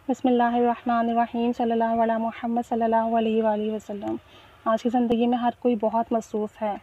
بسم اللہ الرحمن الرحیم صلی اللہ علیہ محمد صلی اللہ علیہ وآلہ وسلم۔ آج کی زندگی میں ہر کوئی بہت مصروف ہے،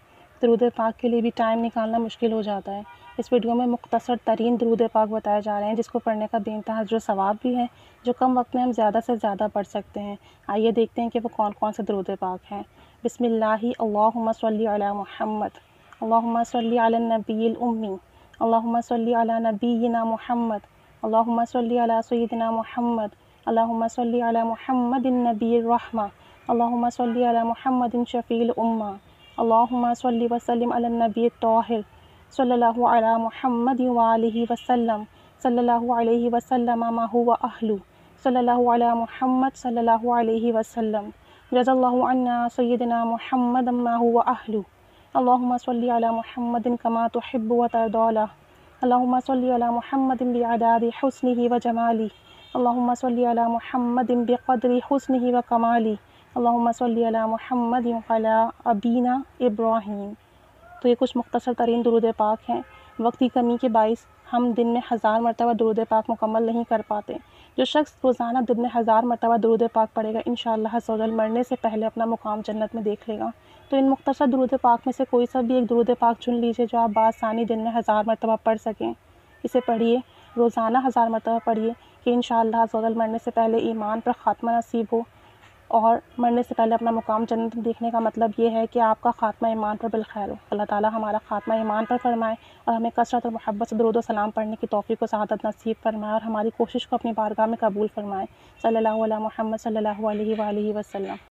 درود پاک کے لیے بھی ٹائم نکالنا مشکل ہو جاتا ہے۔ اس ویڈیو میں مختصر ترین درود پاک بتائے جا رہے ہیں جس کو پڑھنے کا بے انتہا اجر و ثواب بھی ہے، جو کم وقت میں ہم زیادہ سے زیادہ پڑھ سکتے ہیں۔ آئیے دیکھتے ہیں کہ وہ کون کون سے درود پاک ہیں۔ بسم اللہ اللہم صلی علی محمد، اللہم صلی علی النبی الامی، اللہم صلی علی نبینا محمد، اللہم صلی علی سیدنا محمد، اللہم صلی علی محمد النبی الرحمہ، اللہم صلی علی محمد شفیع الامہ، اللہم صلی وسلم علی النبی الطاہر، صلی اللہ علی محمد وآلہ وسلم، صلی اللہ علیہ وسلم ما هو اہلہ، صلی اللہ علی محمد صلی اللہ علیہ وسلم، جزا اللہ عنا سیدنا محمد ما هو اہلہ، اللہم صلی علی محمد کما تحب وترضی له، اللہم صلی علی محمد بعدد حسنہ وجمالہ، اللہم صلی علی محمد بقدر حسنہ وکمالہ، اللہم صلی علی محمد وعلی ابینا ابراہیم۔ تو یہ کچھ مختصر ترین درود پاک ہیں۔ وقت کی کمی کے باعث ہم دن میں 1000 مرتبہ درود پاک مکمل نہیں کر پاتے۔ جو شخص روزانہ دن میں 1000 مرتبہ درود پاک پڑھے گا انشاءاللہ عز و جل مرنے سے پہلے اپنا مقام جنت میں دیکھ لے گا۔ تو ان مختصر درود پاک میں سے کوئی سا بھی ایک درود پاک چن لیجیے جو آپ بآسانی دن میں 1000 مرتبہ پڑھ سکیں۔ اسے پڑھیے، روزانہ 1000 مرتبہ پڑھیے کہ انشاءاللہ عز و جل مرنے سے پہلے ایمان پر خاتمہ نصیب ہو، اور مرنے سے پہلے اپنا مقام جنت دیکھنے کا مطلب یہ ہے کہ آپ کا خاتمہ ایمان پر بالخیر ہو۔ اللہ تعالی ہمارا خاتمہ ایمان پر فرمائے اور ہمیں کثرت اور محبت سے درود و سلام پڑھنے کی توفیق و سعادت نصیب فرمائے اور ہماری کوشش کو اپنی بارگاہ میں قبول فرمائے۔ صلی اللہ علیہ محمد صلی اللہ علیہ وآلہ وسلم۔